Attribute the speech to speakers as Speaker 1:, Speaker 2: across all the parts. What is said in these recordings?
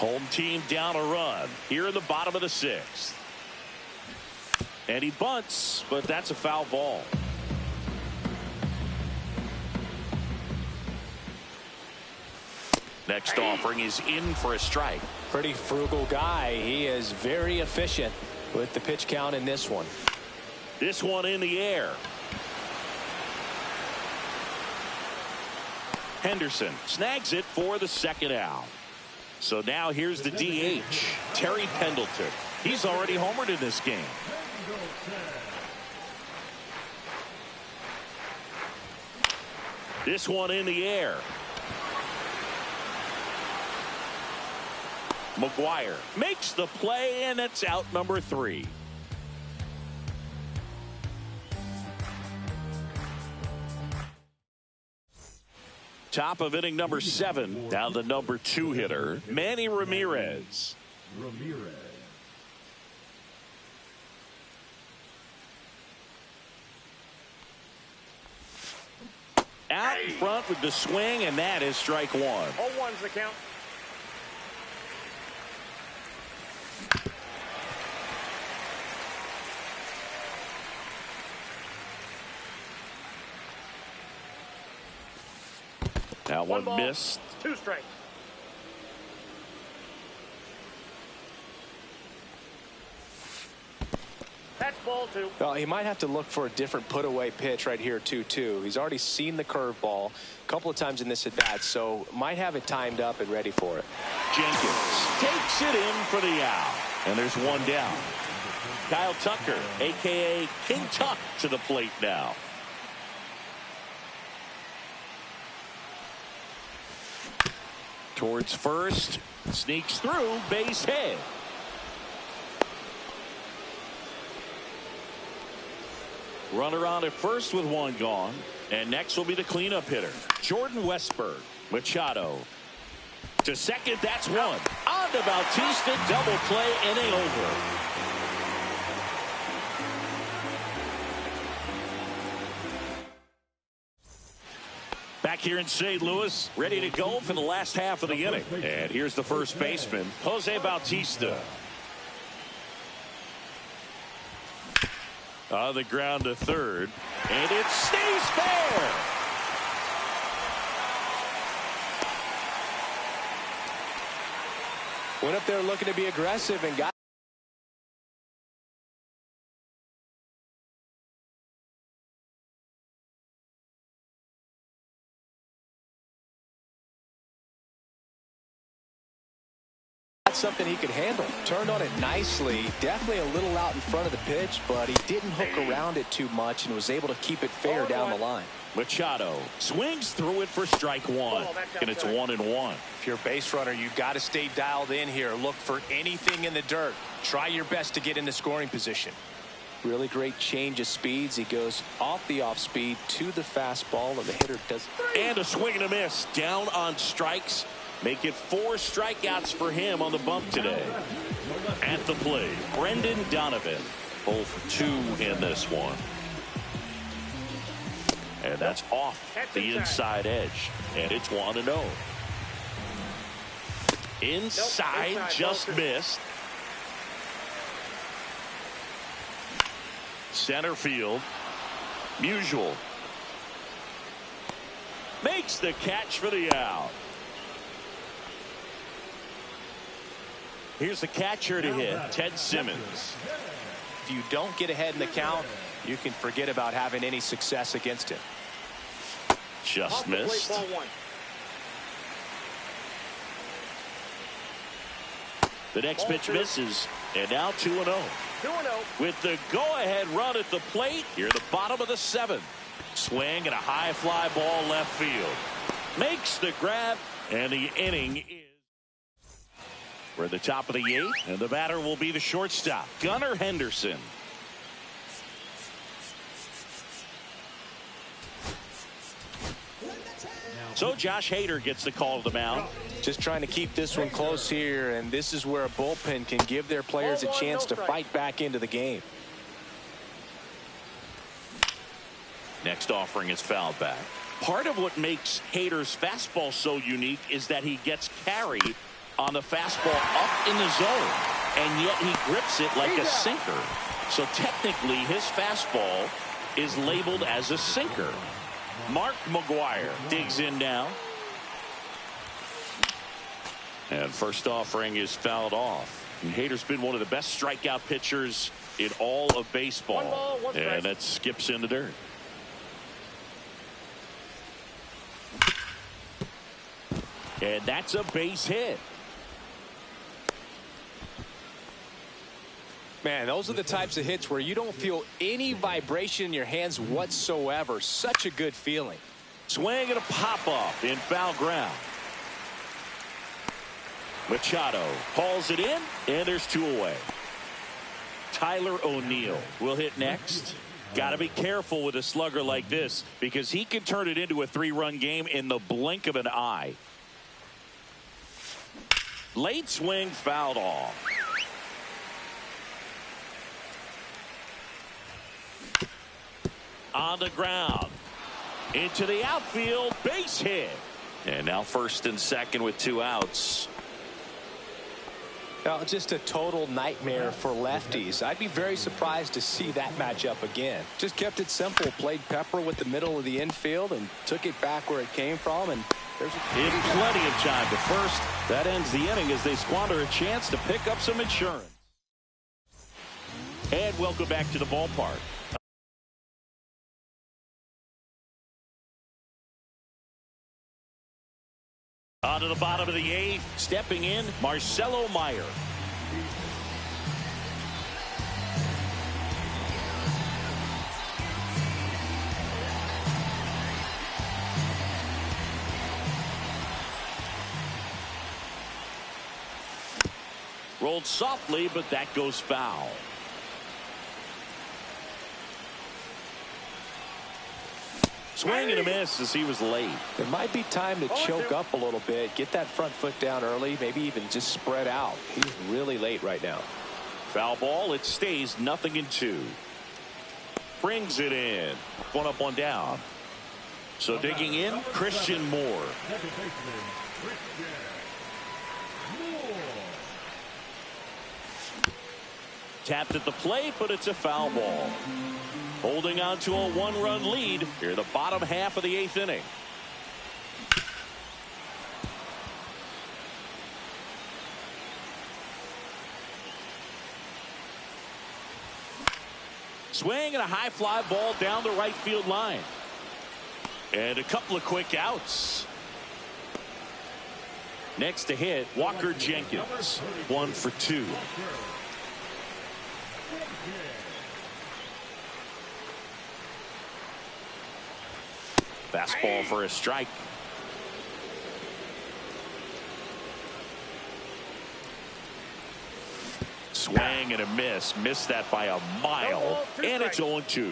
Speaker 1: Home team down a run here in the bottom of the sixth. And he bunts, but that's a foul ball. Next offering is in for a strike.
Speaker 2: Pretty frugal guy. He is very efficient with the pitch count in this one.
Speaker 1: This one in the air. Henderson snags it for the second out. So now here's the DH, Terry Pendleton. He's already homered in this game. This one in the air. McGuire makes the play, and it's out number 3. Top of inning number 7. Now the number 2 hitter, Manny Ramirez. Out in front with the swing, and that is strike 1.
Speaker 3: 0-1's the count.
Speaker 1: Now one missed.
Speaker 3: 2 strikes. That's ball 2.
Speaker 2: Well, he might have to look for a different put away pitch right here 2-2. He's already seen the curveball a couple of times in this at bat, so might have it timed up and ready for it.
Speaker 1: Jenkins takes it in for the out, and there's one down. Kyle Tucker, aka King Tuck, to the plate now. Towards first, sneaks through, base hit. Runner on at first with one gone, and next will be the cleanup hitter, Jordan Westburg. Machado to second, that's one. On to Bautista, double play, inning over. Back here in St. Louis, ready to go for the last half of the inning. And here's the first baseman, Jose Bautista. On the ground to third, and it stays fair.
Speaker 2: Went up there looking to be aggressive and got something he could handle. Turned on it nicely. Definitely a little out in front of the pitch, but he didn't hook around it too much and was able to keep it fair down the line.
Speaker 1: Machado swings through it for strike 1, and it's 1-1.
Speaker 2: If you're a base runner, you've got to stay dialed in here. Look for anything in the dirt. Try your best to get in the scoring position. Really great change of speeds. He goes off the off speed to the fastball, and the hitter does.
Speaker 1: And a swing and a miss. Down on strikes. Make it 4 strikeouts for him on the bump today. At the plate, Brendan Donovan. 0 for 2 in this one. And that's off the inside edge. And it's 1-0. Inside, just missed. Center field. Musial makes the catch for the out. Here's the catcher to hit, Ted Simmons.
Speaker 2: If you don't get ahead in the count, you can forget about having any success against him.
Speaker 1: Just missed. The next pitch misses, and now 2-0.
Speaker 3: 2-0.
Speaker 1: With the go-ahead run at the plate, here at the bottom of the 7th. Swing and a high fly ball left field. Makes the grab, and the inning is. We're at the top of the 8th, and the batter will be the shortstop, Gunnar Henderson. So Josh Hader gets the call to the mound.
Speaker 2: Just trying to keep this one close here, and this is where a bullpen can give their players a chance to fight back into the game.
Speaker 1: Next offering is fouled back. Part of what makes Hader's fastball so unique is that he gets carry on the fastball up in the zone, and yet he grips it like a sinker. So technically his fastball is labeled as a sinker. Mark McGwire digs in now. And first offering is fouled off. And Hader's been one of the best strikeout pitchers in all of baseball.
Speaker 3: 1 ball, 1 strike.
Speaker 1: And that skips in the dirt. And that's a base hit.
Speaker 2: Man, those are the types of hits where you don't feel any vibration in your hands whatsoever. Such a good feeling.
Speaker 1: Swing and a pop-up in foul ground. Machado hauls it in, and there's 2 away. Tyler O'Neill will hit next. Got to be careful with a slugger like this because he can turn it into a 3-run game in the blink of an eye. Late swing fouled off. On the ground. Into the outfield. Base hit. And now first and second with 2 outs.
Speaker 2: Now, just a total nightmare for lefties. I'd be very surprised to see that matchup again. Just kept it simple. Played pepper with the middle of the infield and took it back where it came from. And there's
Speaker 1: in plenty of time to first. That ends the inning as they squander a chance to pick up some insurance. And welcome back to the ballpark. On to the bottom of the 8th, stepping in, Marcelo Meyer. Rolled softly, but that goes foul. Swing and a miss as he was late.
Speaker 2: It might be time to choke up a little bit, get that front foot down early, maybe even just spread out. He's really late right now.
Speaker 1: Foul ball. It stays 0-2. Brings it in. 1 up, 1 down. So digging in, Christian Moore. Tapped at the plate, but it's a foul ball. Holding on to a 1-run lead here the bottom half of the 8th inning. Swing and a high fly ball down the right field line. And a couple of quick outs. Next to hit, Walker Jenkins. 1 for 2. Fastball for a strike. Swing and a miss. Missed that by a mile. And it's 0-2.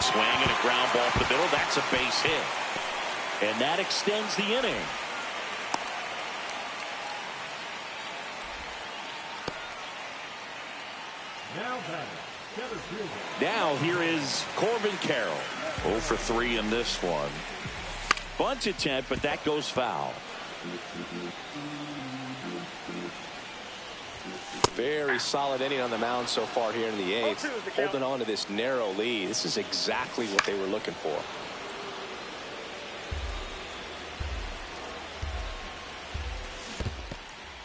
Speaker 1: Swing and a ground ball up the middle. That's a base hit. And that extends the inning. Now here is Corbin Carroll. 0 for 3 in this one. Bunt attempt, but that goes foul.
Speaker 2: Very solid inning on the mound so far here in the 8th. Holding on to this narrow lead. This is exactly what they were looking for.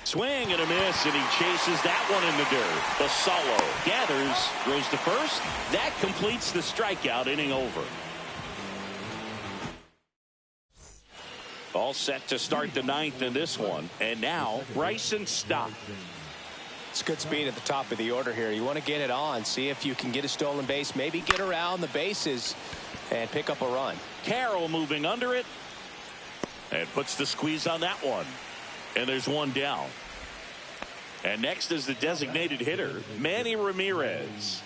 Speaker 1: Swing and a miss, and he chases that one in the dirt. Basallo gathers, throws to first. That completes the strikeout. Inning over. All set to start the 9th in this one. And now Bryson Stott.
Speaker 2: It's good speed at the top of the order here. You want to get it on, see if you can get a stolen base, maybe get around the bases and pick up a run.
Speaker 1: Carroll moving under it and puts the squeeze on that one. And there's 1 down. And next is the designated hitter, Manny Ramirez.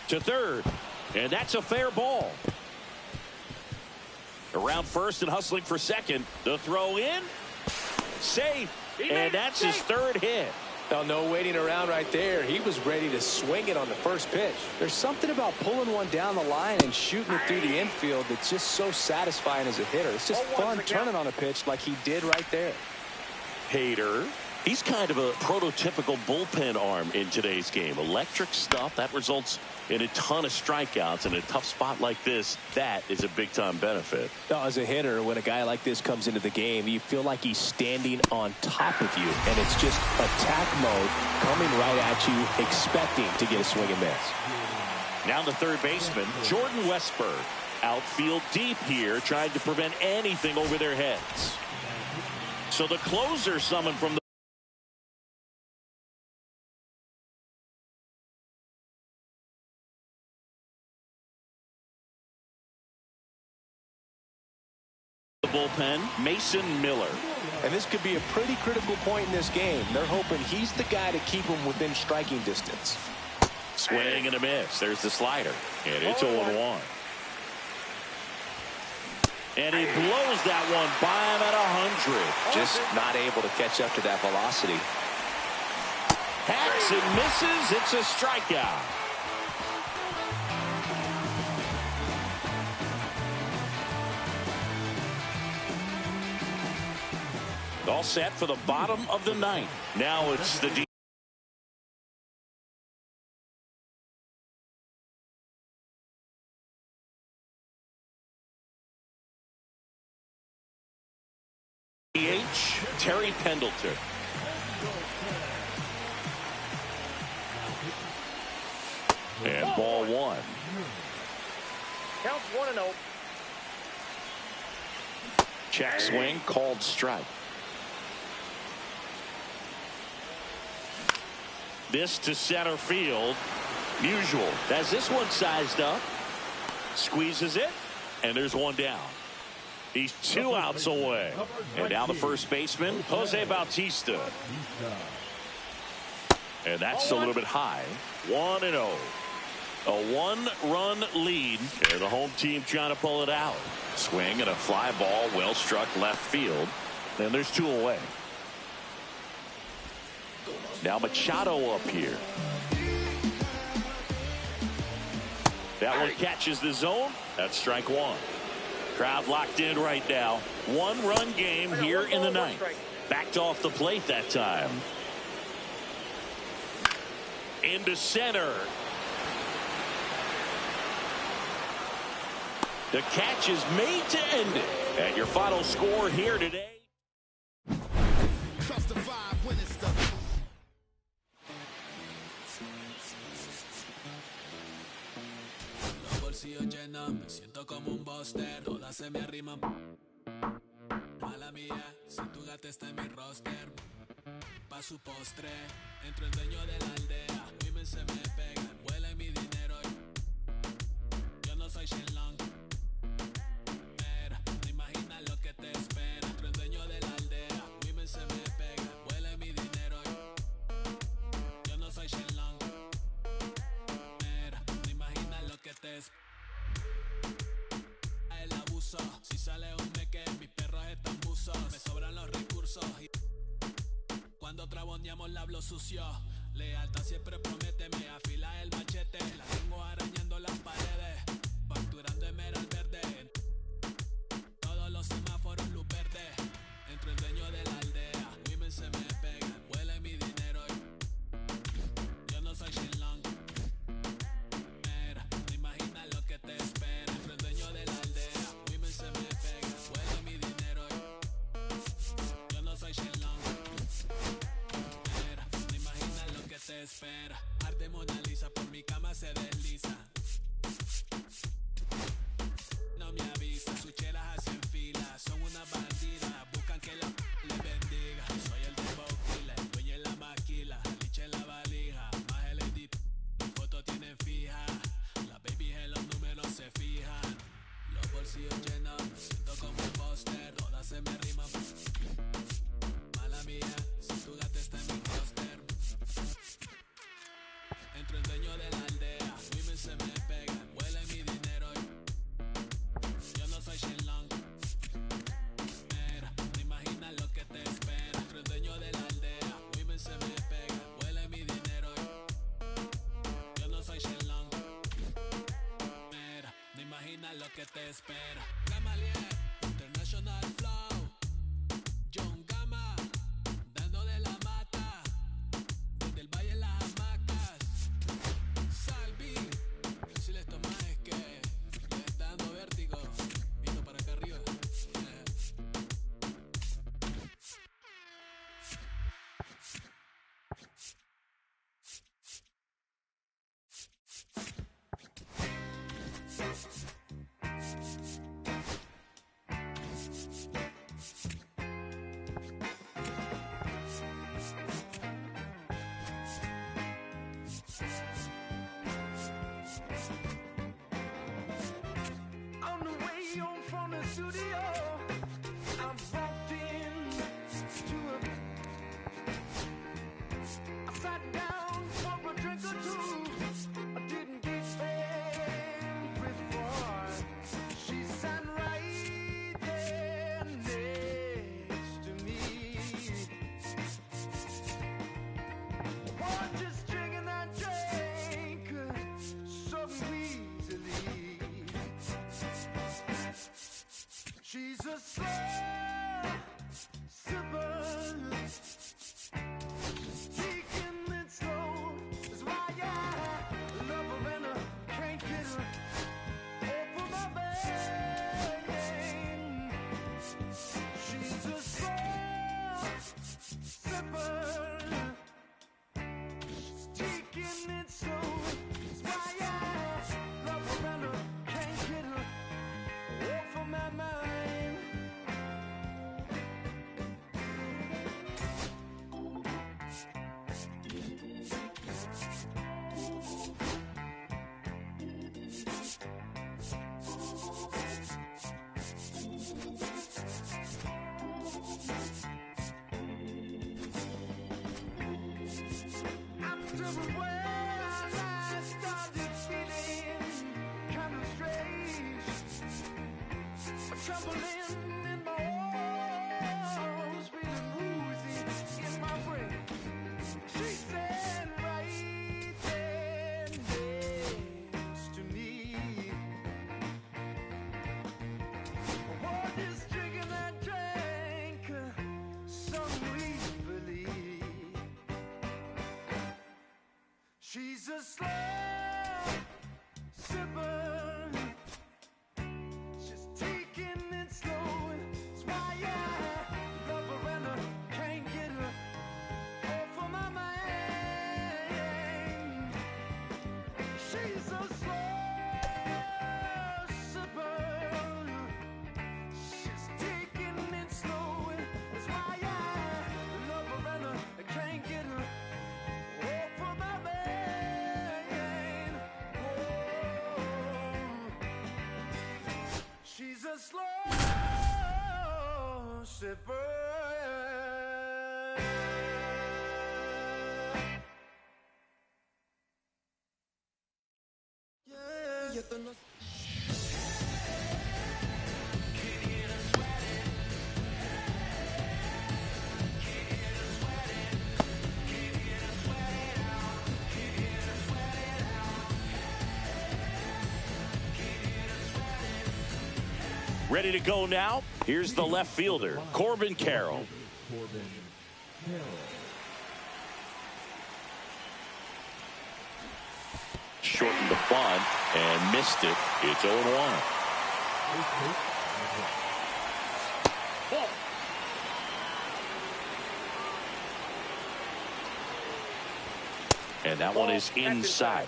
Speaker 1: To third. And that's a fair ball. Around first and hustling for second. The throw in. Safe. And that's his 3rd hit.
Speaker 2: Oh, no waiting around right there. He was ready to swing it on the first pitch. There's something about pulling one down the line and shooting it through the infield that's just so satisfying as a hitter. It's just fun turning on a pitch like he did right there.
Speaker 1: Hader. He's kind of a prototypical bullpen arm in today's game. Electric stuff that results in a ton of strikeouts. In a tough spot like this, that is a big-time benefit.
Speaker 2: As a hitter, when a guy like this comes into the game, you feel like he's standing on top of you, and it's just attack mode coming right at you, expecting to get a swing and miss.
Speaker 1: Now the third baseman, Jordan Westburg. Outfield deep here, trying to prevent anything over their heads. So the closer summoned from the bullpen, Mason Miller.
Speaker 2: And this could be a pretty critical point in this game. They're hoping he's the guy to keep him within striking distance.
Speaker 1: Swing and a miss. There's the slider. And it's 0-1. And he blows that one by him at 100.
Speaker 2: Just not able to catch up to that velocity.
Speaker 1: Hacks and misses. It's a strikeout. All set for the bottom of the ninth. Now it's the DH, Terry Pendleton. And ball one.
Speaker 3: Counts 1-0.
Speaker 1: Check swing, called strike. This to center field. Musial has this one sized up. Squeezes it. And there's one down. He's 2 outs away. And now the first baseman, Jose Bautista. And that's a little bit high. 1-0. A 1-run lead. And the home team trying to pull it out. Swing and a fly ball, well struck left field. And there's 2 away. Now Machado up here. That one catches the zone. That's strike 1. Crowd locked in right now. 1-run game here in the ninth. Backed off the plate that time. Into center. The catch is made to end it. And your final score here today.
Speaker 4: Trust the vibe when it's the bolsillos llenos, me siento como un buster, todas se me arriman. Mala mía, si tu gata está en mi roster, pa' su postre, entro el dueño de la aldea, women se me pegan, huele mi dinero y yo no soy Shenlong. Pero no imaginas lo que te espera, entro el dueño de la aldea, women se me pegan, huele mi dinero y yo no soy Shenlong. Pero no imaginas lo que te espera. El abuso, si sale un meque, mis perros están buzos, me sobran los recursos y cuando traboneamos la hablo sucio. Lealtad siempre promete, me afila el machete, la tengo arañando las paredes, facturando emerald verde, todos los semáforos luz verde, entro el dueño de la aldea, women se me pegan, huele mi dinero y yo no soy Shenlong. Mira, no imaginas lo que te espera, entro el dueño de la aldea, women se me pegan, huele mi dinero y yo no soy Shenlong. Mira, no imaginas lo que te espera, arte Mona Lisa por mi cama se desliza. que te espera. Gamaliel, International Flow. John Gama, dando de la mata. Desde el valle en las hamacas. Salvi, si les tomas es que les está dando vértigo. Viendo para acá arriba.
Speaker 5: On the way home from the studio, I walked in to I sat down for a drink or two. I didn't get angry for she sat right there next to me. Was just drinking that drink so easily. She's a slow sipper, taking it slow. That's why I love her and I can't get her over my brain. She's a slow sipper, taking it slow. That's why I love her and I can't get her over my mind. After a while, I started feeling kind of strange, trembling in my arms, feeling woozy in my brain. She said right there next to me, what is drinking that drink so easily. She's a slow sipper, she's taking it slow. That's why I love her and I can't get her off of my mind. She's a slow sipper, she's taking it slow. That's why I love her and I can't get her off of my mind. Whoa. She's a slow sipper. Yeah, esto no
Speaker 1: Ready to go now. Here's the left fielder, Corbin Carroll. Shortened the bunt and missed it. It's 0-1. And that one is inside.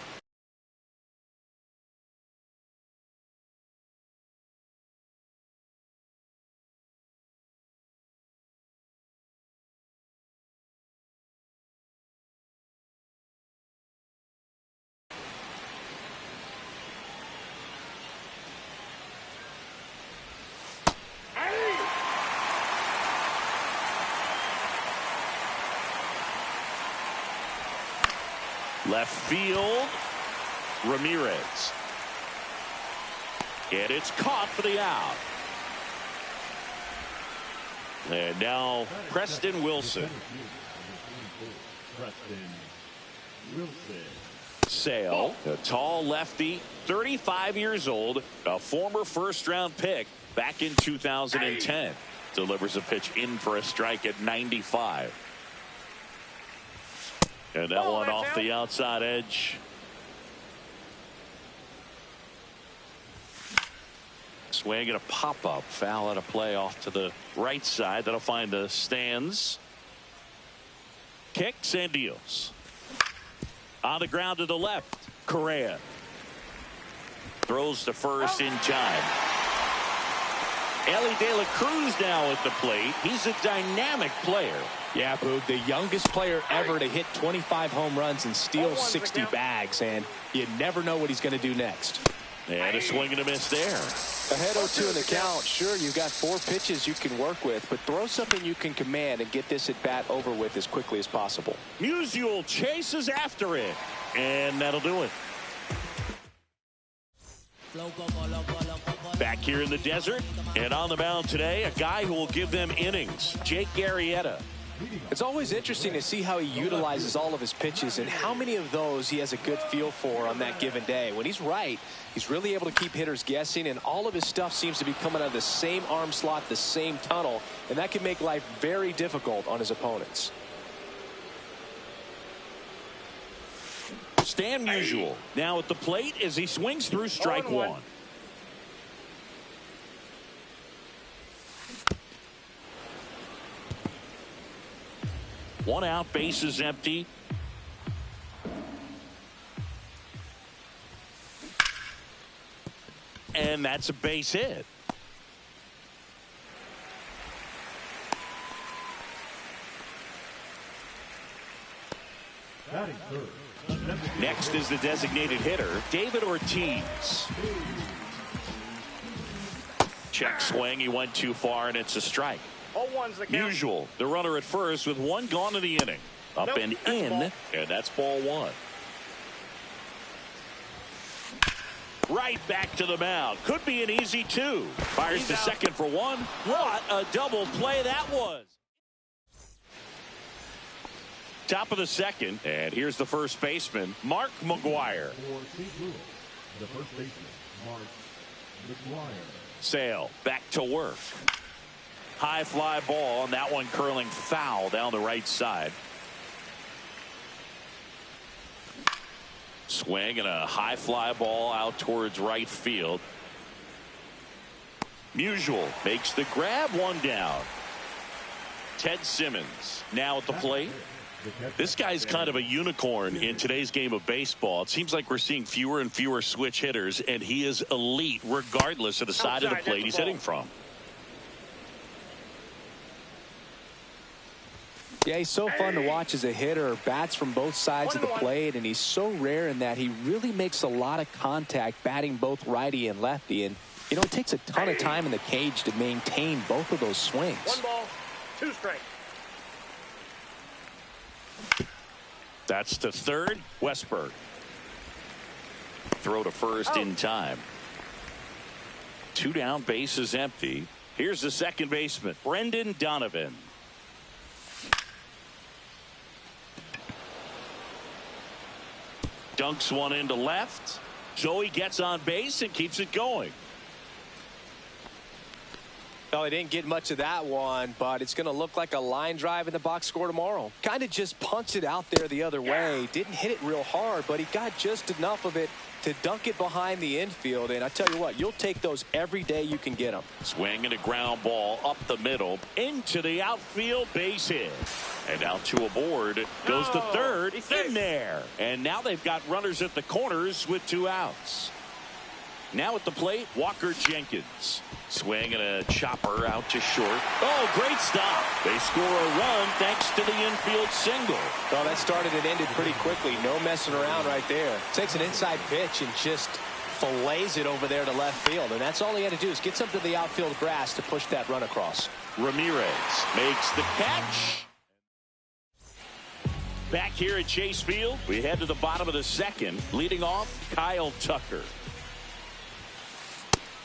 Speaker 1: Left field, Ramirez. And it's caught for the out. And now Preston Wilson. Sale, a tall lefty, 35 years old, a former first-round pick back in 2010. Delivers a pitch in for a strike at 95. And that one off the outside edge. Swing and a pop-up. Foul at a play off to the right side. That'll find the stands. Kicks and deals. On the ground to the left. Correa. Throws to first in time. Elly De La Cruz now at the plate. He's a dynamic player.
Speaker 2: Yeah, Boog, the youngest player ever to hit 25 home runs and steal 60 bags, and you never know what he's going to do next.
Speaker 1: And a swing and a miss there.
Speaker 2: Ahead 0-2 in the count. Sure, you've got 4 pitches you can work with, but throw something you can command and get this at bat over with as quickly as possible.
Speaker 1: Musial chases after it, and that'll do it. Back here in the desert, and on the mound today, a guy who will give them innings, Jake Arrieta.
Speaker 2: It's always interesting to see how he utilizes all of his pitches and how many of those he has a good feel for on that given day. When he's right, he's really able to keep hitters guessing, and all of his stuff seems to be coming out of the same arm slot, the same tunnel, and that can make life very difficult on his opponents.
Speaker 1: Stan Musial now at the plate as he swings through strike one. One out, bases empty. And that's a base hit. Next is the designated hitter, David Ortiz. Check swing, he went too far, and it's a strike.
Speaker 3: 0-1's the count.
Speaker 1: Musial, the runner at first with one gone in the inning. Up
Speaker 3: Nope,
Speaker 1: and
Speaker 3: that's
Speaker 1: in,
Speaker 3: ball.
Speaker 1: and that's ball one. Right back to the mound. Could be an easy 2. Fires
Speaker 3: He's
Speaker 1: to
Speaker 3: out.
Speaker 1: second for 1. What a double play that was. Top of the second, and here's the first baseman, Mark McGwire.
Speaker 6: For St. Louis, the first baseman, Mark McGwire.
Speaker 1: Sale back to work. High fly ball, and that one curling foul down the right side. Swing and a high fly ball out towards right field. Musial makes the grab, one down. Ted Simmons now at the plate. This guy's kind of a unicorn in today's game of baseball. It seems like we're seeing fewer and fewer switch hitters, and he is elite regardless of the side of the plate he's hitting from.
Speaker 2: Yeah, he's so fun to watch as a hitter. Bats from both sides of the plate, and he's so rare in that he really makes a lot of contact batting both righty and lefty. And, you know, it takes a ton of time in the cage to maintain both of those swings.
Speaker 3: 1 ball, 2 strikes.
Speaker 1: That's to third, Westberg. Throw to first in time. 2 down, bases empty. Here's the second baseman, Brendan Donovan. Dunks one into left. Joey gets on base and keeps it going.
Speaker 2: Well, he didn't get much of that one, but it's going to look like a line drive in the box score tomorrow. Kind of just punched it out there the other way. Didn't hit it real hard, but he got just enough of it to dunk it behind the infield. And I tell you what, you'll take those every day you can get them.
Speaker 1: Swing and a ground ball up the middle into the outfield, base hit. And now 2 aboard, goes to third, in there. And now they've got runners at the corners with 2 outs. Now at the plate, Walker Jenkins. Swing and a chopper out to short. Oh, great stop. They score a run thanks to the infield single.
Speaker 2: Well, that started and ended pretty quickly. No messing around right there. Takes an inside pitch and just fillets it over there to left field. And that's all he had to do is get something to the outfield grass to push that run across.
Speaker 1: Ramirez makes the catch. Back here at Chase Field, we head to the bottom of the second. Leading off, Kyle Tucker.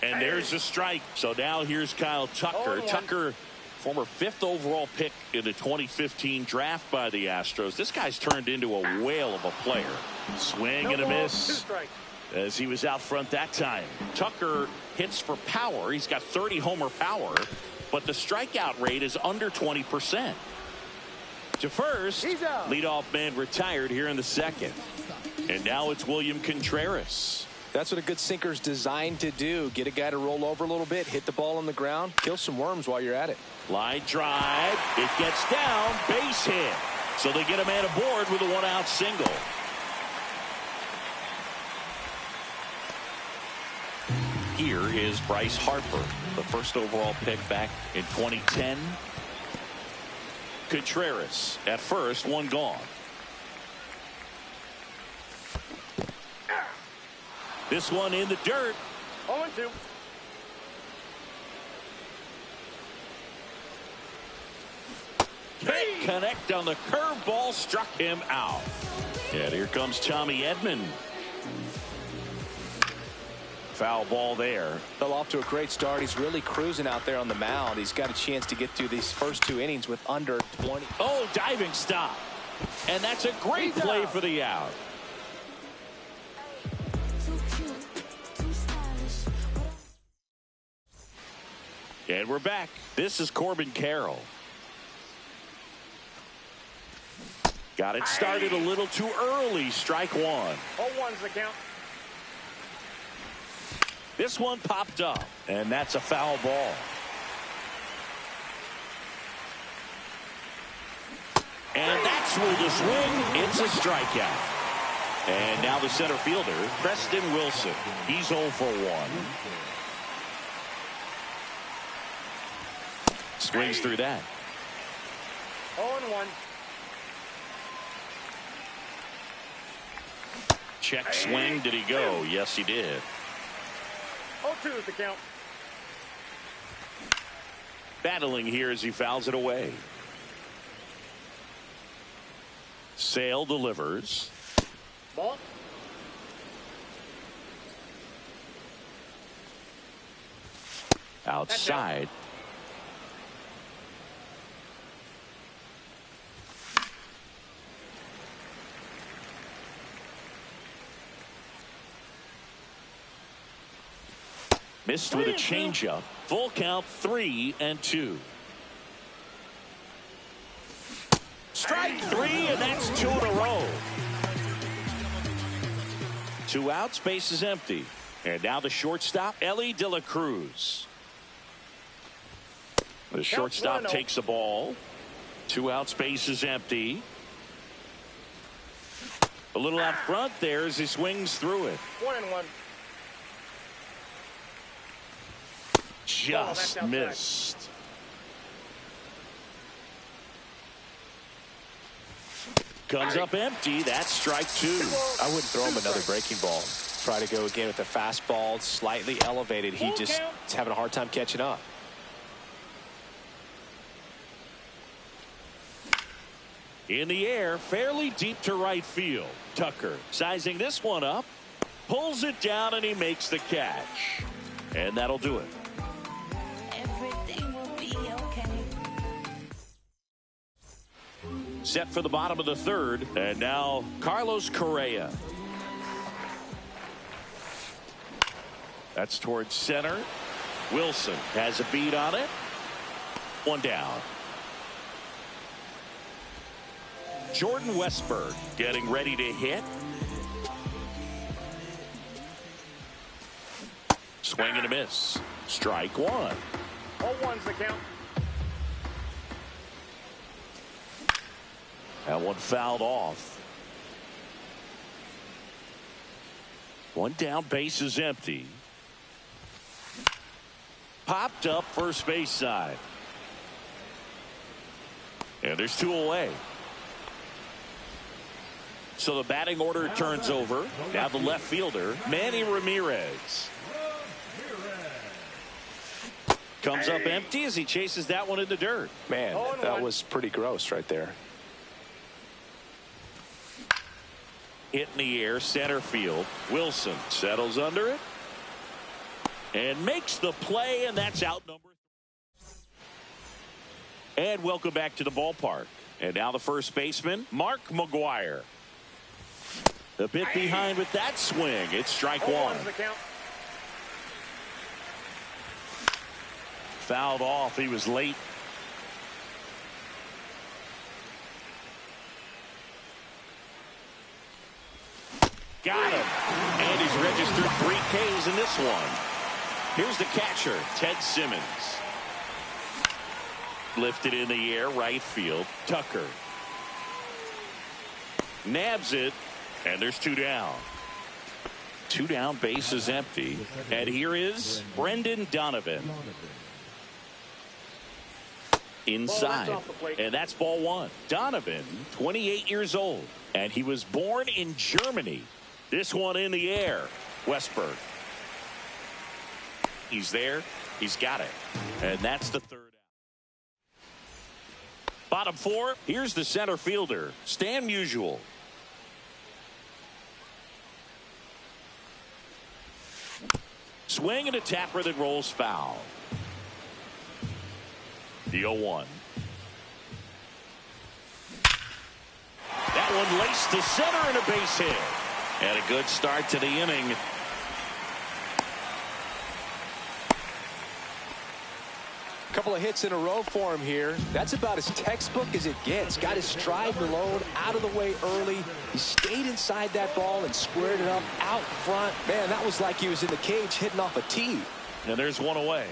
Speaker 1: And there's a strike. So now here's Kyle Tucker. Tucker, former 5th overall pick in the 2015 draft by the Astros. This guy's turned into a whale of a player. Swing
Speaker 3: No
Speaker 1: and a
Speaker 3: ball,
Speaker 1: miss
Speaker 3: 2 strikes.
Speaker 1: as he was out front that time. Tucker hits for power. He's got 30 homer power, but the strikeout rate is under 20%. To first,
Speaker 3: He's out.
Speaker 1: leadoff man retired here in the second. And now it's William Contreras.
Speaker 2: That's what a good sinker's designed to do. Get a guy to roll over a little bit, hit the ball on the ground, kill some worms while you're at it.
Speaker 1: Line drive. It gets down. Base hit. So they get a man aboard with a 1-out single. Here is Bryce Harper, the first overall pick back in 2010. Contreras at first, 1 gone. This one in the dirt.
Speaker 3: 0-2.
Speaker 1: Can't connect on the curveball, struck him out. And here comes Tommy Edman. Foul ball there.
Speaker 2: Fell off to a great start. He's really cruising out there on the mound. He's got a chance to get through these first 2 innings with under 20.
Speaker 1: Oh, diving stop. And that's a great
Speaker 3: He's
Speaker 1: play
Speaker 3: out.
Speaker 1: for the out. And we're back. This is Corbin Carroll. Got it started a little too early. Strike 1.
Speaker 3: 0-1's the count.
Speaker 1: This one popped up, and that's a foul ball. And that's ruled a swing. It's a strikeout. And now the center fielder, Preston Wilson. He's 0 for 1. Swings through that.
Speaker 3: 0-1.
Speaker 1: Check swing. Did he go? Yes, he did.
Speaker 3: 0-2 is the count.
Speaker 1: Battling here as he fouls it away. Sale delivers.
Speaker 3: Ball.
Speaker 1: Outside. Missed with a changeup. Full count, 3-2. Strike 3, and that's 2 in a row. 2 outs, base is empty. And now the shortstop, Ellie De La Cruz. The shortstop
Speaker 3: 1-0.
Speaker 1: takes a ball. 2 outs, base is empty. A little out front there as he swings through it.
Speaker 3: 1-1.
Speaker 1: Just
Speaker 3: outside.
Speaker 1: missed. Comes up empty. That's strike 2.
Speaker 2: I wouldn't throw him another breaking ball. Try to go again with the fastball, slightly elevated. He just is having a hard time catching up.
Speaker 1: In the air, fairly deep to right field. Tucker sizing this one up, pulls it down, and he makes the catch. And that'll do it.
Speaker 7: Everything will be okay.
Speaker 1: Set for the bottom of the third, and now Carlos Correa. That's towards center. Wilson has a beat on it. 1 down. Jordan Westburg getting ready to hit. Swing and a miss. Strike 1.
Speaker 3: 0-1's the count.
Speaker 1: That one fouled off. 1 down, base is empty. Popped up first base side. And there's 2 away. So the batting order turns over. Now the left fielder, Manny Ramirez. Comes up empty as he chases that one in the dirt.
Speaker 2: Man,
Speaker 3: 0-1.
Speaker 2: that was pretty gross right there.
Speaker 1: Hit in the air, center field. Wilson settles under it and makes the play, and that's out number 3. And welcome back to the ballpark. And now the first baseman, Mark McGwire. A bit behind with that swing. It's strike one.
Speaker 3: 0-1's the count.
Speaker 1: Fouled off. He was late. Got him. And he's registered 3 Ks in this one. Here's the catcher, Ted Simmons. Lifted in the air, right field. Tucker nabs it, and there's 2 down. 2 down, base is empty. And here is Brendan Donovan. Inside. And that's ball 1. Donovan, 28 years old. And he was born in Germany. This one in the air. Westberg. He's there. He's got it. And that's the 3rd out. Bottom 4. Here's the center fielder, Stan Musial. Swing and a tapper that rolls foul. The 0-1. That one laced to center and a base hit. And a good start to the inning.
Speaker 2: Couple of hits in a row for him here. That's about as textbook as it gets. Got his stride alone, out of the way early. He stayed inside that ball and squared it up out front. Man, that was like he was in the cage hitting off a tee.
Speaker 1: And there's one away.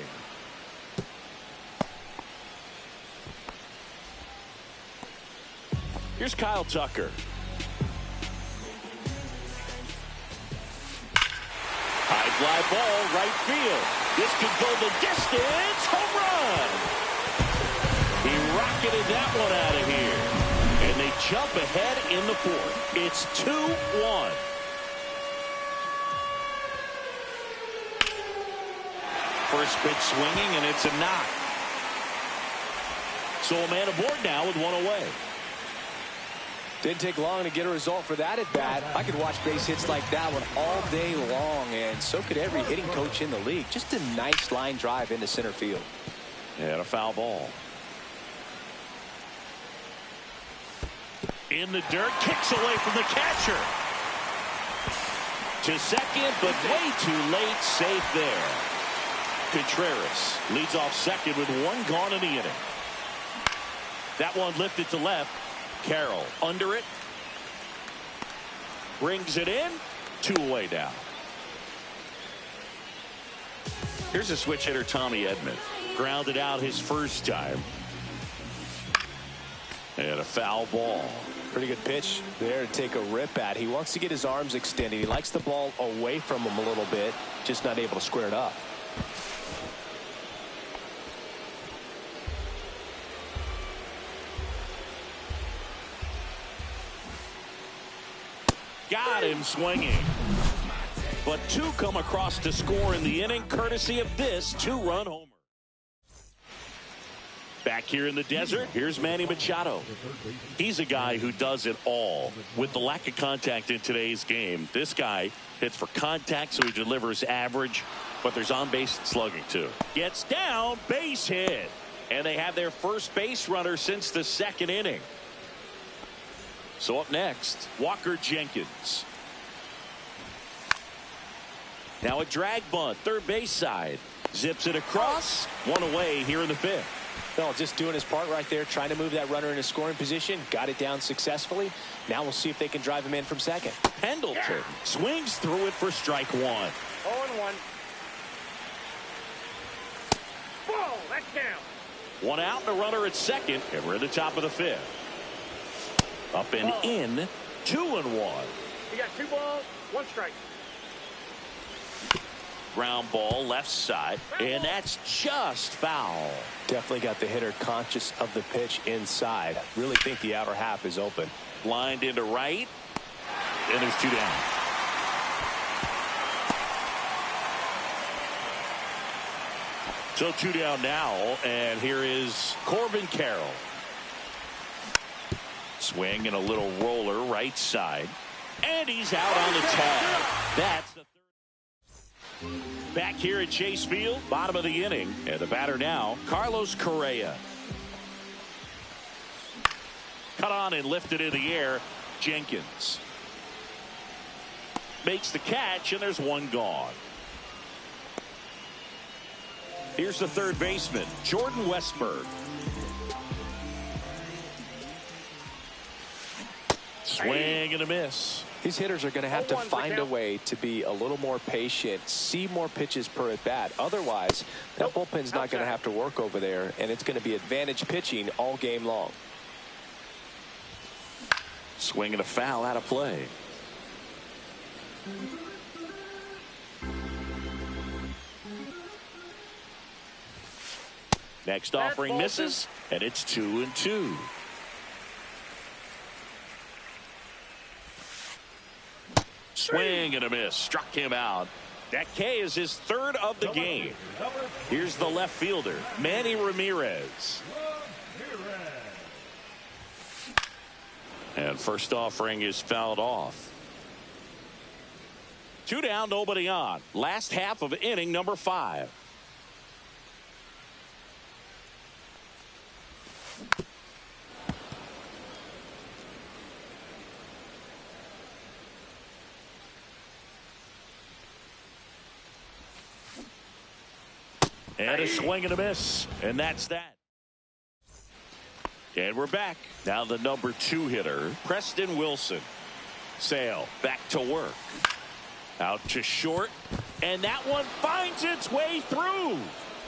Speaker 1: Here's Kyle Tucker. High fly ball, right field. This could go the distance. Home run. He rocketed that one out of here. And they jump ahead in the 4th. It's 2-1. First pitch swinging, and it's a knock. So a man aboard now with 1 away.
Speaker 2: Didn't take long to get a result for that at bat. I could watch base hits like that one all day long, and so could every hitting coach in the league. Just a nice line drive into center field.
Speaker 1: And a foul ball. In the dirt, kicks away from the catcher. To second, but way too late. Safe there. Contreras leads off second with 1 gone in the inning. That one lifted to left. Carroll under it. Brings it in. 2 away now. Here's a switch hitter, Tommy Edman. Grounded out his first time. And a foul ball.
Speaker 2: Pretty good pitch there to take a rip at. He wants to get his arms extended. He likes the ball away from him a little bit. Just not able to square it up.
Speaker 1: Got him swinging. But 2 come across to score in the inning, courtesy of this 2-run homer. Back here in the desert, here's Manny Machado. He's a guy who does it all. With the lack of contact in today's game, this guy hits for contact, so he delivers average, but there's on-base slugging too. Gets down, base hit. And they have their first base runner since the 2nd inning. So up next, Walker Jenkins. Now a drag bunt, third base side. Zips it across, 1 away here in the 5th.
Speaker 2: Well, just doing his part right there, trying to move that runner into scoring position. Got it down successfully. Now we'll see if they can drive him in from second.
Speaker 1: Pendleton swings through it for strike 1.
Speaker 3: 0-1. Ball, that's down.
Speaker 1: 1 out and a runner at second, and we're at the top of the 5th. Up and in, 2-1.
Speaker 3: You got 2 balls, 1 strike.
Speaker 1: Ground ball left side, and that's just foul.
Speaker 2: Definitely got the hitter conscious of the pitch inside. Really think the outer half is open.
Speaker 1: Lined into right, and there's 2 down. So 2 down now, and here is Corbin Carroll. Swing and a little roller right side, and he's out on the tag. That's the 3rd. Back here at Chase Field, bottom of the inning, and the batter now, Carlos Correa. Cut on and lifted in the air, Jenkins. makes the catch, and there's one gone. Here's the third baseman, Jordan Westburg. Swing and a miss.
Speaker 2: These hitters are going to have to find a way to be a little more patient, see more pitches per at bat. Otherwise, that bullpen's not going to have to work over there, and it's going to be advantage pitching all game long.
Speaker 1: Swing and a foul out of play. Next offering misses, and it's 2-2. Swing and a miss. Struck him out. That K is his third of the game. Here's the left fielder, Manny Ramirez. And first offering is fouled off. 2 down, nobody on. Last half of inning number 5. And a swing and a miss. And that's that. And we're back. Now the number 2 hitter, Preston Wilson. Sale back to work. Out to short. And that one finds its way through.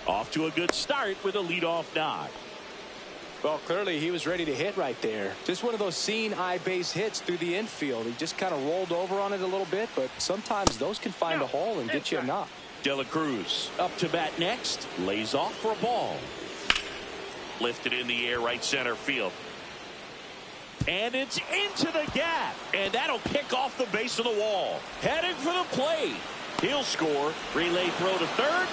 Speaker 1: Off to a good start with a leadoff knock.
Speaker 2: Well, clearly he was ready to hit right there. Just one of those seeing eye base hits through the infield. He just kind of rolled over on it a little bit, but sometimes those can find a hole and get you a knock.
Speaker 1: De La Cruz up to bat next. Lays off for a ball. Lifted in the air, right center field. And it's into the gap. And that'll kick off the base of the wall. Heading for the plate. He'll score. Relay throw to third.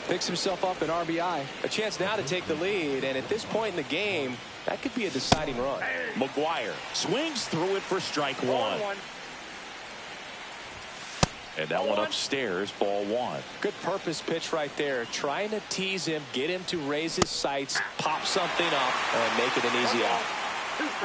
Speaker 2: Picks himself up an RBI. A chance now to take the lead. And at this point in the game, that could be a deciding run.
Speaker 1: McGuire swings through it for strike 1. And that one upstairs, ball 1.
Speaker 2: Good purpose pitch right there. Trying to tease him, get him to raise his sights, pop something up, and make it an easy out.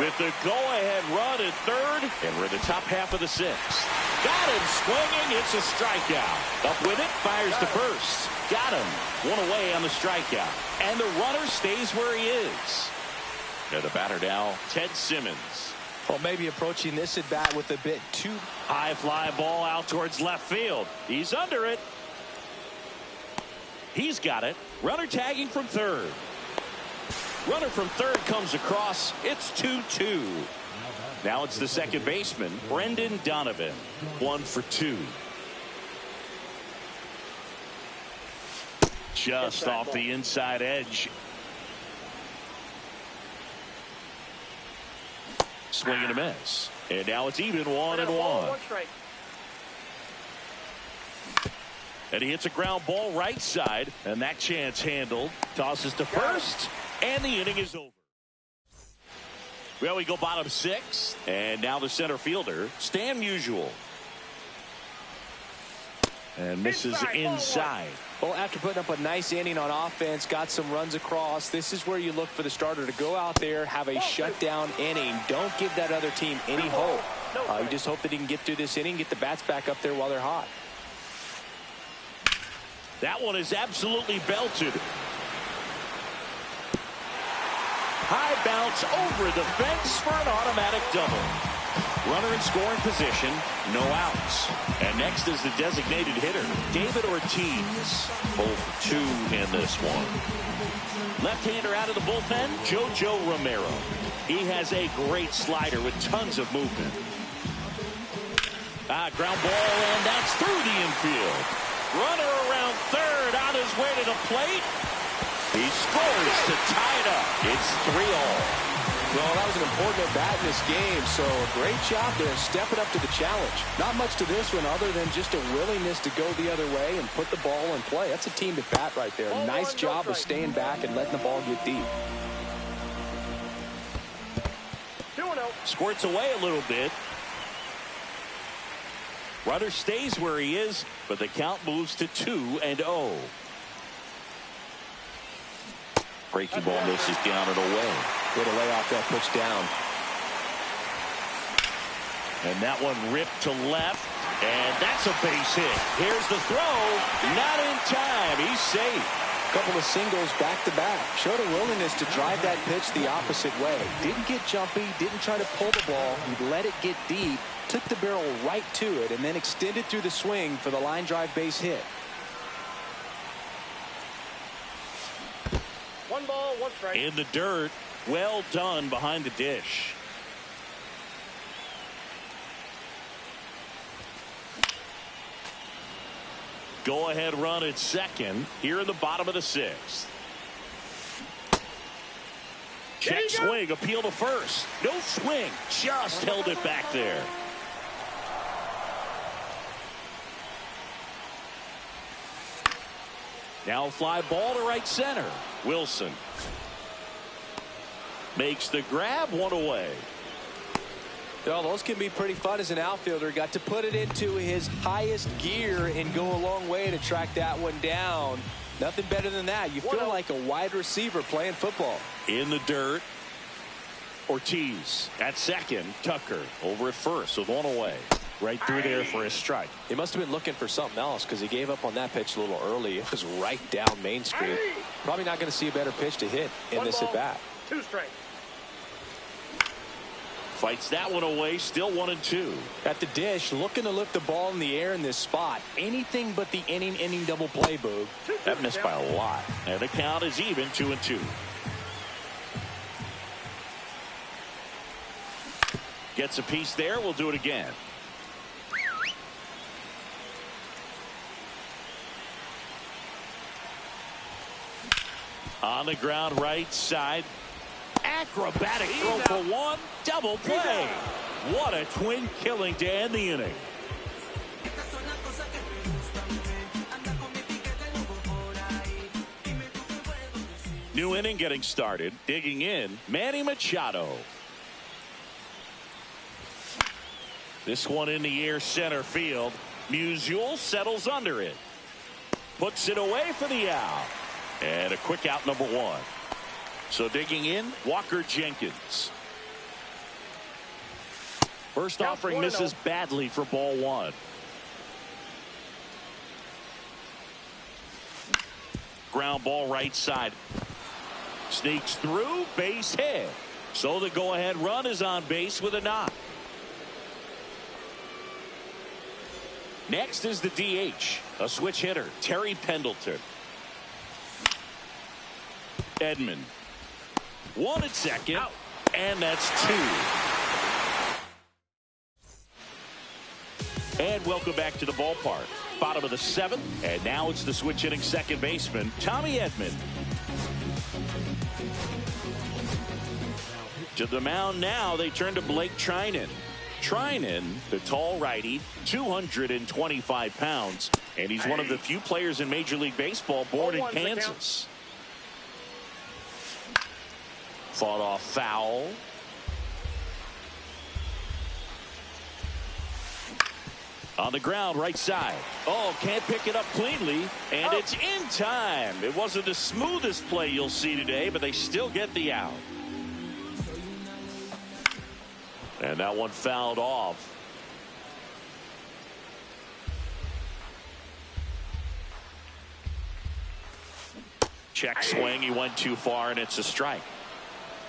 Speaker 1: With the go-ahead run at third, and we're in the top half of the 6th. Got him swinging. It's a strikeout. Up with it, fires to first. Got him. One away on the strikeout. And the runner stays where he is. And the batter now, Ted Simmons.
Speaker 2: Well, maybe approaching this at bat with a bit too
Speaker 1: high fly ball out towards left field. He's under it. He's got it. Runner tagging from third. Runner from third comes across. It's 2-2. Now it's the second baseman, Brendan Donovan. 1 for 2. Just off the inside edge. Swing and a miss. And now it's even 1-1. And he hits a ground ball right side. And that chance handled. Tosses to first. And the inning is over. Well, we go bottom 6. And now the center fielder, Stan Musial. And misses inside.
Speaker 2: Well, after putting up a nice inning on offense, got some runs across, this is where you look for the starter to go out there, have a shutdown inning. Don't give that other team any hope. You just hope that he can get through this inning, get the bats back up there while they're hot.
Speaker 1: That one is absolutely belted. High bounce over the fence for an automatic double. Runner in scoring position, no outs. And next is the designated hitter, David Ortiz. 0 for 2 in this one. Left-hander out of the bullpen, JoJo Romero. He has a great slider with tons of movement. Ground ball, and that's through the infield. Runner around third, on his way to the plate. He scores to tie it up. It's 3-all.
Speaker 2: Well, that was an important at-bat in this game, so a great job there stepping up to the challenge. Not much to this one other than just a willingness to go the other way and put the ball in play. That's a team at bat right there. Nice job of staying back and letting the ball get deep.
Speaker 1: Squirts away a little bit. Runner stays where he is, but the count moves to 2-0. Breaking ball misses down and away.
Speaker 2: Way to lay off that pitch down.
Speaker 1: And that one ripped to left. And that's a base hit. Here's the throw. Not in time. He's safe.
Speaker 2: Couple of singles back-to-back. Showed a willingness to drive that pitch the opposite way. Didn't get jumpy. Didn't try to pull the ball. He let it get deep. Took the barrel right to it. And then extended through the swing for the line drive base hit.
Speaker 3: 1 ball, 1 strike.
Speaker 1: In the dirt. Well done behind the dish. Go-ahead run at second here in the bottom of the 6th. Check swing, appeal to first. No swing, just held it back there. Now fly ball to right center. Wilson makes the grab, 1 away.
Speaker 2: Well, those can be pretty fun as an outfielder. Got to put it into his highest gear and go a long way to track that one down. Nothing better than that. You feel like a wide receiver playing football.
Speaker 1: In the dirt. Ortiz at second. Tucker over at first with 1 away. Right through there for a strike.
Speaker 2: He must have been looking for something else because he gave up on that pitch a little early. It was right down Main Street. Probably not going to see a better pitch to hit in this at bat.
Speaker 3: 2 strikes.
Speaker 1: Fights that one away, still 1-2.
Speaker 2: At the dish, looking to lift the ball in the air in this spot. Anything but the inning double play, Boog.
Speaker 1: That missed by a lot. And the count is even, 2-2. Gets a piece there. We'll do it again. On the ground, right side. Acrobatic throw for 1. Double play. What a twin killing to end the inning. New inning getting started. Digging in, Manny Machado. This one in the air, center field. Musial settles under it. Puts it away for the out. And a quick out, number 1. So digging in, Walker Jenkins. First offering misses badly for ball 1. Ground ball right side. Sneaks through, base hit. So the go-ahead run is on base with a knock. Next is the DH, a switch hitter, Terry Pendleton. Edman. 1 at second, out. And that's 2. And welcome back to the ballpark. Bottom of the 7th, and now it's the switch hitting second baseman, Tommy Edman. To the mound now, they turn to Blake Treinen. Treinen, the tall righty, 225 pounds, and he's one of the few players in Major League Baseball born in Kansas. Fought off foul. On the ground, right side. Oh, can't pick it up cleanly, and it's in time. It wasn't the smoothest play you'll see today, but they still get the out. And that one fouled off. Check swing. He went too far, and it's a strike.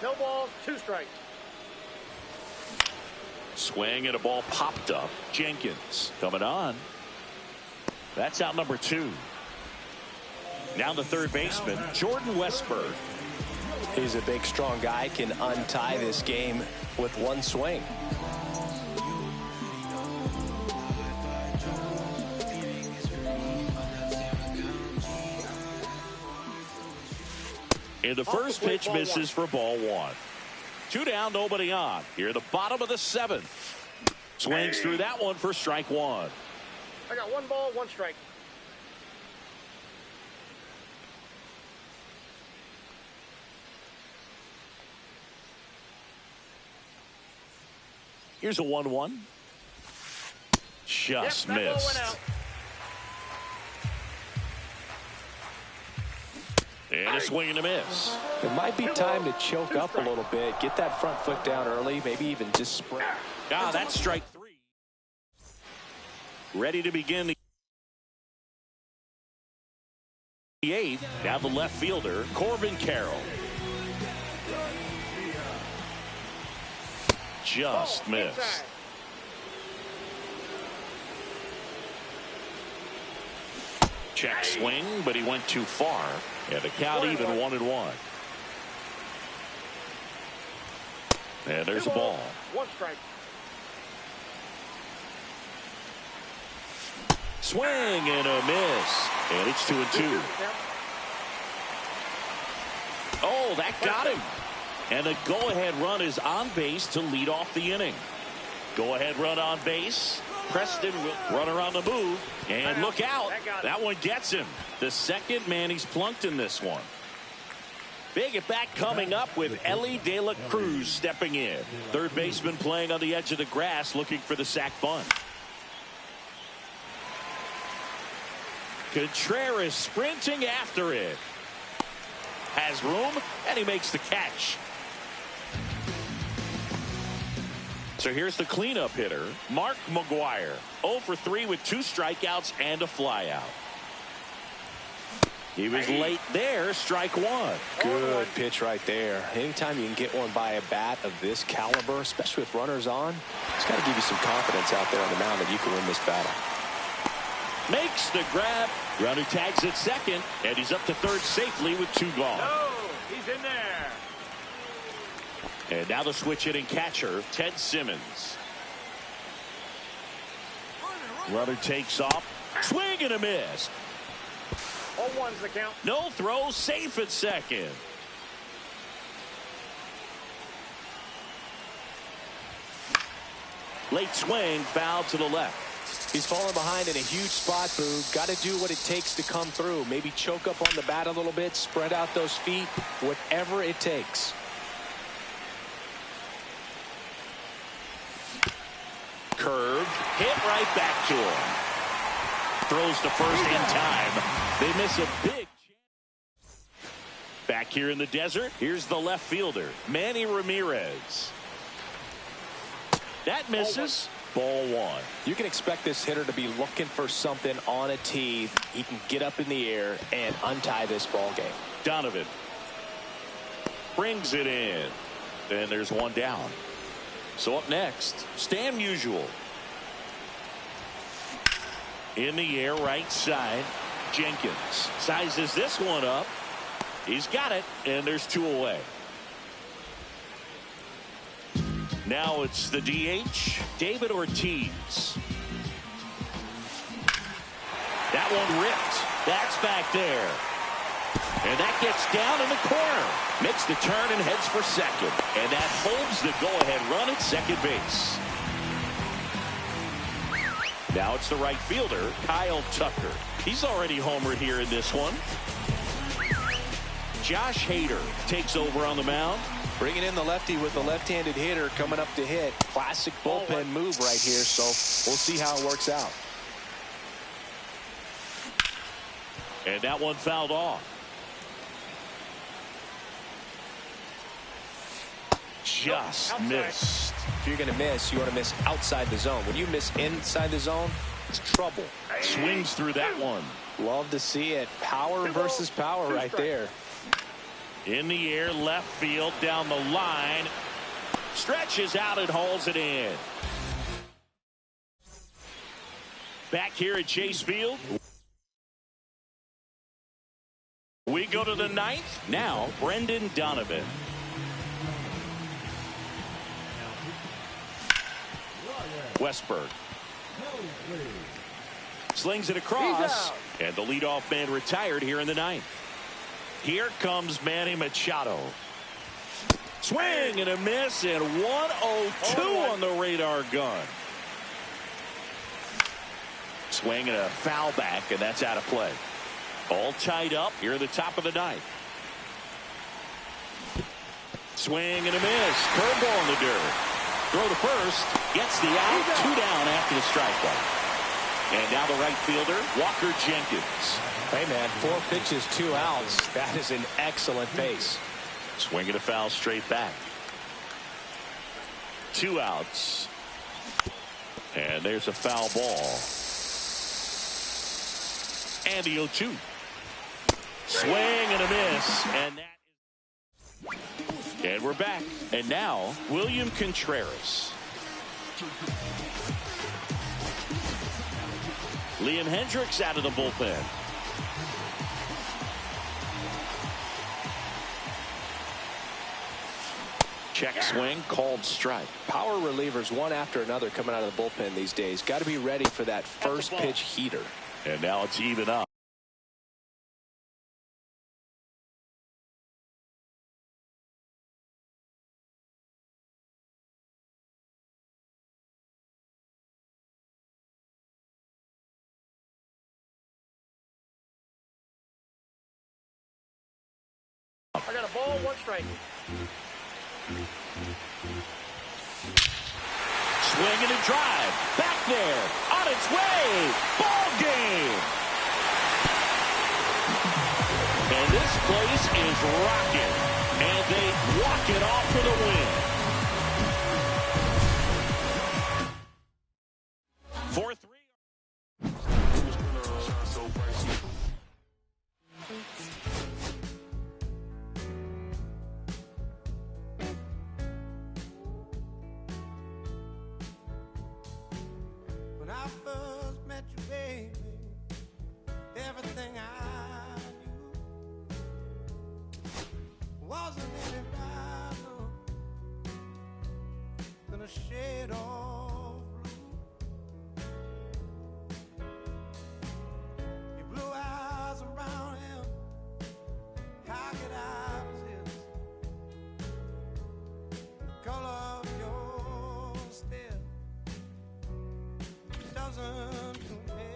Speaker 3: No balls, 2 strikes.
Speaker 1: Swing and a ball popped up. Jenkins coming on. That's out number 2. Now the third baseman, Jordan Westburg.
Speaker 2: He's a big, strong guy. Can untie this game with 1 swing.
Speaker 1: And the first pitch misses for ball 1. 2 down, nobody on. Here the bottom of the 7th. Swings through that one for strike 1.
Speaker 3: I got 1 ball, 1 strike.
Speaker 1: Here's a 1-1. Just missed. And a swing and a miss.
Speaker 2: It might be time to choke up a little bit. Get that front foot down early. Maybe even just sprint.
Speaker 1: Ah, that's strike 3. ready to begin the eighth. Now the left fielder, Corbin Carroll. Just missed.
Speaker 3: Inside.
Speaker 1: Check swing, but he went too far. And the count even 1-1. And there's a ball.
Speaker 3: One strike.
Speaker 1: Swing and a miss. And it's 2-2. Oh, that got him. And the go-ahead run is on base to lead off the inning. Go-ahead run on base. Preston will run around the move. And look out. That one gets him. The second man he's plunked in this one. Big at bat coming up with Elly De La Cruz stepping in. Third baseman playing on the edge of the grass looking for the sac bunt. Contreras sprinting after it. Has room, and he makes the catch. So here's the cleanup hitter, Mark McGwire. 0 for 3 with 2 strikeouts and a flyout. He was late there, strike one.
Speaker 2: Good pitch right there. Anytime you can get one by a bat of this caliber, especially with runners on, it's got to give you some confidence out there on the mound that you can win this battle.
Speaker 1: Makes the grab. Runner tags at second, and he's up to third safely with 2 gone.
Speaker 3: No, he's in there.
Speaker 1: And now the switch hitting catcher, Ted Simmons. Runner takes off. Swing and a miss.
Speaker 3: 0-1's the count.
Speaker 1: No throw, safe at second. Late swing, foul to the left.
Speaker 2: He's falling behind in a huge spot, Boog. Got to do what it takes to come through. Maybe choke up on the bat a little bit, spread out those feet, whatever it takes.
Speaker 1: Curve, hit right back to him. Throws to first in time. They miss a big chance. Back here in the desert, here's the left fielder, Manny Ramirez. That misses. Ball one.
Speaker 2: You can expect this hitter to be looking for something on a tee. He can get up in the air and untie this ball game.
Speaker 1: Donovan brings it in. And there's one down. So up next, Stan Musial. In the air, right side. Jenkins sizes this one up. He's got it, and there's 2 away. Now it's the DH, David Ortiz. That one ripped. That's back there. And that gets down in the corner. Makes the turn and heads for second. And that holds the go-ahead run at second base. Now it's the right fielder, Kyle Tucker. He's already homered here in this one. Josh Hader takes over on the mound.
Speaker 2: Bringing in the lefty with the left-handed hitter coming up to hit. Classic bullpen move right here, so we'll see how it works out.
Speaker 1: And that one fouled off. Just missed.
Speaker 2: If you're going to miss, you want to miss outside the zone. When you miss inside the zone, it's trouble.
Speaker 1: Swings through that one.
Speaker 2: Love to see it. Power versus power right there.
Speaker 1: In the air, left field, down the line. Stretches out and hauls it in. Back here at Chase Field. We go to the ninth. Now, Brendan Donovan. Westberg. Slings it across. And the leadoff man retired here in the ninth. Here comes Manny Machado. Swing and a miss, and 102 on the radar gun. Swing and a foul back, and that's out of play. All tied up here at the top of the ninth. Swing and a miss. Curveball in the dirt. Throw to first. Gets the out. 2 down after the strikeout. And now the right fielder, Walker Jenkins.
Speaker 2: Hey, man, 4 pitches, 2 outs. That is an excellent pace.
Speaker 1: Swing and a foul straight back. 2 outs. And there's a foul ball. And the 0-2. Swing and a miss. And we're back. And now, William Contreras. Liam Hendriks out of the bullpen. Check swing, called strike.
Speaker 2: Power relievers one after another coming out of the bullpen these days. Got to be ready for that first pitch heater.
Speaker 1: And now it's even up.
Speaker 3: I got a ball, 1 strike.
Speaker 1: Swing and a drive. Back there. On its way. Ball game. And this place is rocking. And they walk it off for the win. 4-3.
Speaker 5: When I first met you, baby, everything I knew wasn't any brighter than a shade of blue. Your blue eyes around him, how could I resist? The color of your stare doesn't compare.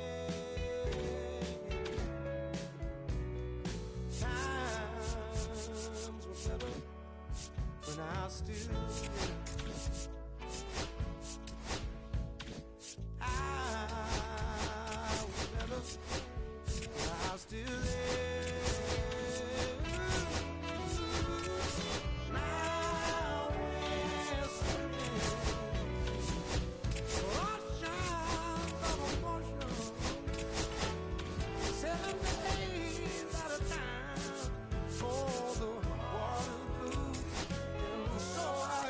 Speaker 5: Times were better when I was still here. I was better when I was still there. Now we're swimming oceans of emotion, 7 days at a time. Oh, the water's blue, and so I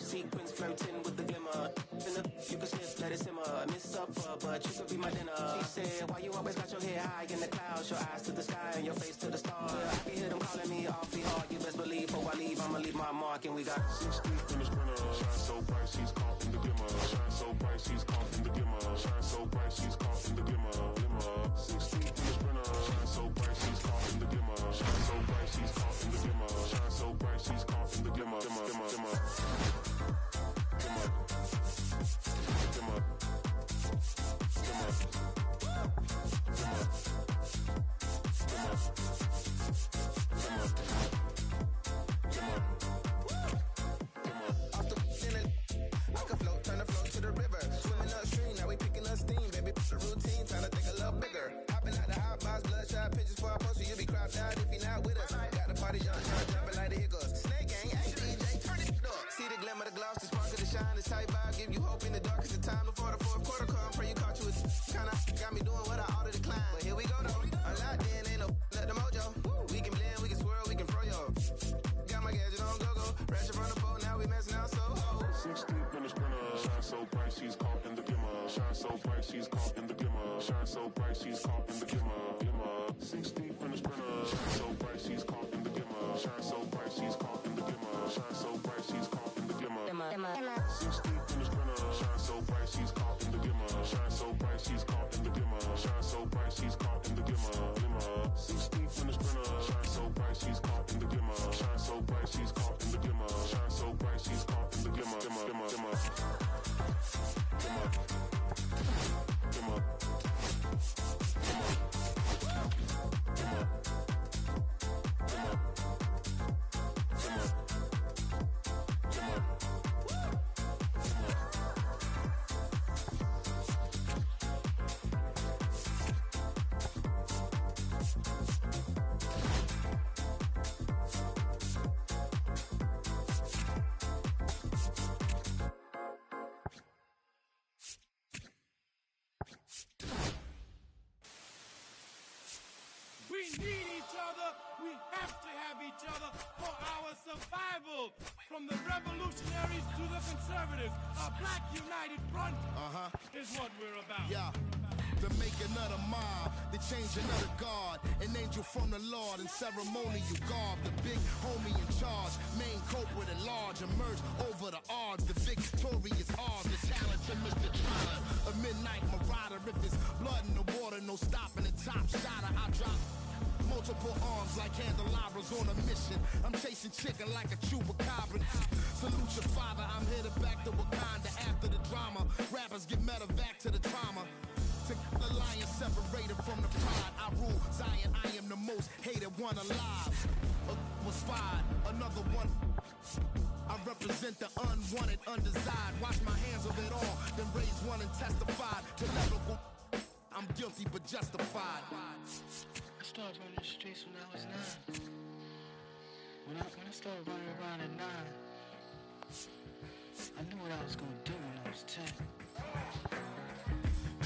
Speaker 8: sequins flirting with the glimmer. You can slip, let it simmer. Miss supper, but you could be my dinner. She said, why you always got your head high in the clouds? Your eyes to the sky and your face to the stars. I can hear them calling me awfully hard. You best believe before I leave, I'ma leave my mark. And we got
Speaker 9: 6 deep in the sprinter. Shine so bright, she's caught in the glimmer. Shine so bright, she's caught in the glimmer. Shine so bright, she's caught in the glimmer. 6 deep in the sprinter. Shine so bright, she's caught in the glimmer. Shine so bright, she's caught in the glimmer. Shine so bright, she's caught in the glimmer.
Speaker 5: We need each other. We have to have each other for our survival. From the revolutionaries to the conservatives, a black united front is what we're about.
Speaker 10: Yeah. The making of the mob, the changing of the guard, an angel from the Lord in ceremonial garb, the big homie in charge, main culprit at large, emerge over the odds, the victorious odds, the talented Mr. Trotter, a midnight marauder, if there's blood in the water, no stopping the top shotter, I drop multiple arms like candelabras on a mission. I'm chasing chicken like a chupacabra. Salute your father, I'm headed back to Wakanda after the drama. Rappers get medevac to the trauma. To the lion separated from the pride. I rule Zion, I am the most hated one alive. Was spied, another one. I represent the unwanted, undesired. Wash my hands of it all, then raise one and testify to lyrical. I'm guilty but justified.
Speaker 11: I started running the streets when I was 9. When I started running around at 9, I knew what I was gonna do when I was 10.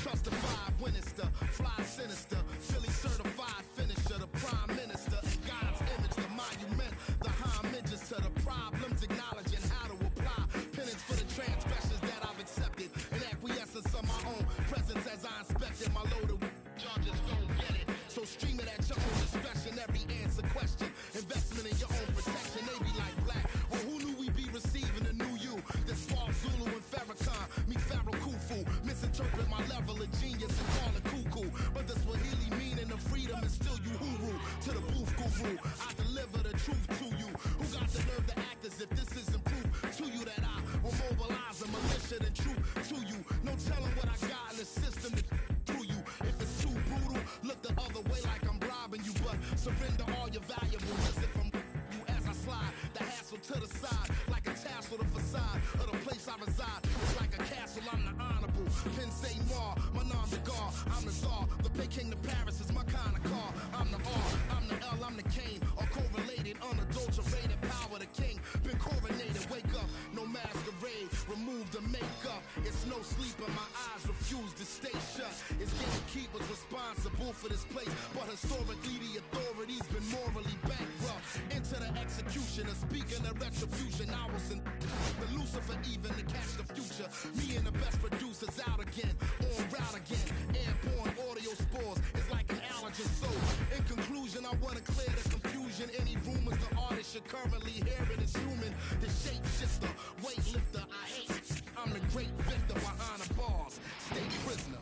Speaker 10: Justified, Winchester, fly sinister, Philly certified finisher, the prime minister, in God's image, the monument, the homages to the problems, acknowledging how to apply penance for the transgressions that I've accepted, and acquiescence of my own presence as I inspected my loaded charges don't get it. So stream it at your own discretion, every answer question, investment in your own protection, they be like black. Well, who knew we'd be receiving a new you? This false Zulu and Farrakhan, me Pharaoh Khufu, misinterpret my level of genius and call it cuckoo. But the Swahili meaning of freedom is still you huru. To the booth guru, I deliver the truth to you. Who got the nerve to act as if this isn't proof to you that I will mobilize a militia and truth to you. No telling what I got in the system to through you. If it's too brutal, look the other way like I'm robbing you. But surrender all your valuables as if I'm you as I slide. The hassle to the side like a tassel, the facade of the place I reside. It's like a castle, I'm the honorable. Penn State Noir, my nom de guard. I'm the czar, the big king to Paris is my kind of car. I'm the R, I'm the L, I'm the Kane. All correlated, unadulterated power, the king. Been coronated, wake up, no masquerade. Remove the makeup, it's no sleep and my eyes refuse to stay shut. It's gatekeepers responsible for this place, but historically the authorities been morally bankrupt. Into the execution evolution of speaking of retribution. I was in the Lucifer even to catch the future. Me and the best producers out again, on route again. Airborne audio spores is like an allergen. So, in conclusion, I want to clear the confusion. Any rumors the artist you're currently hearing is human. The shapeshifter, weightlifter, I hate. I'm the great victor behind the bars. Stay prisoner.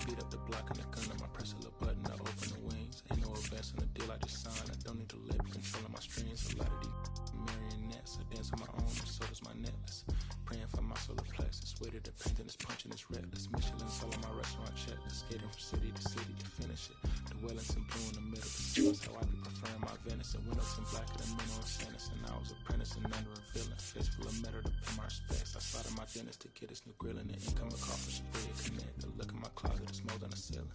Speaker 12: Beat up the block and the gun on my press a little button to open the wings. Ain't no advance on the deal I just signed. I don't need to label controlling my strings. A lot of these marionettes, I dance on my own, and so does my necklace. Praying for my solar plexus. Weighted the paint and it's punching, it's reckless. Michelin's all on my restaurant checklist. Skating from city to city to finish it. The Wellington blue in the middle. That's how I be preferring my venison. Windows in black and the minnow of Sanderson. I was apprentice and under a villain. Face full of metal to pay my respects. I started my dentist to get his new grilling. The income across the spread connect. The look in my closet, it's mold on the ceiling.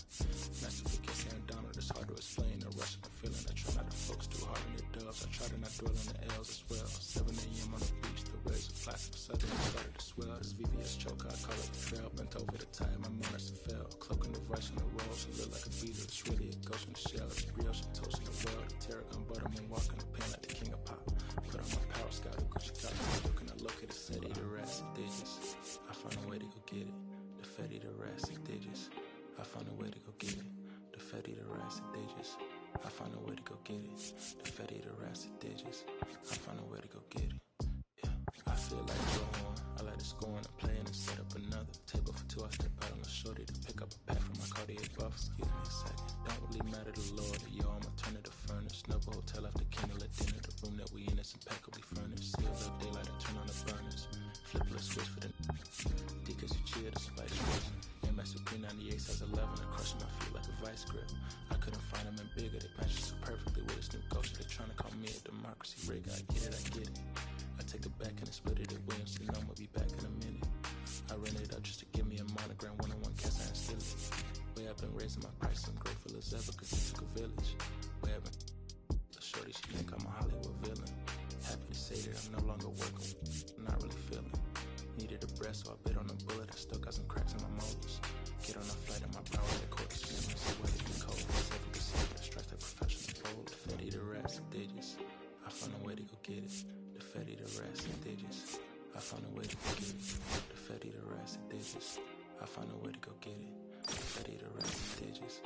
Speaker 12: Master forgets Aaron Donald, it's hard to explain. The rush of the feeling. I try not to focus too hard on the dubs. I try to not dwell on the L's as well. 7 a.m. on the beach, the waves of plastic suddenly started to swell. This VVS choke, I call it the trail. Bent over the tire, my manners fell. Cloaking the rice on the rolls, it look like a beater. It's really a ghost in the shell. It's brioche and toast in the world. The tarragon butterman walking the pan like the king of pop. Put on my power scout, the Gucci top. Looking to locate the city, the rest digits. I found a way to go get it. The Fetty, the rest digits. I found a way to go get it. The Fetty, the rest digits. I found a way to go get it. The Fetty, the rest digits. I found a way to go get it. I feel like going. I like to score and play and set up another table for two. I step out on the shorty to pick up a pack from my Cartier buff. Excuse me a second. Don't really matter to Lord. Yo, I'ma turn it to furnace. Snubble hotel after candle at dinner. The room that we in is impeccably furnished. Seals up daylight and turn on the burners. Flip the switch for the Deacons who cheer the spice rose. MS P98 size 11 and crushing my feet like a vice grip. I couldn't find them in bigger. They match so perfectly with this new ghost. They're trying to call me a democracy rig. I get it. I take it back and I split it at Williamson. I'ma be back in a minute. I ran it up just to give me a monogram. 1-on-1 cast iron still it. Way I've been raising my price. I'm grateful as ever cause it took a village. Way I've been the shorty, she think I'm a Hollywood villain. Happy to say that I'm no longer working. Not really feeling. Needed a breath so I bit on a bullet. I still got some cracks in my molars. Get on a flight and my brow at the court is spinning. So wet it be cold. 7 to 7 to strike that professional bold. The Fetty, the rest digits. I found a way to go get it. The Fetty, the rest digits. I found a way to go get it. The Fetty, the rest digits. I found a way to go get it. The Fetty, the rest digits.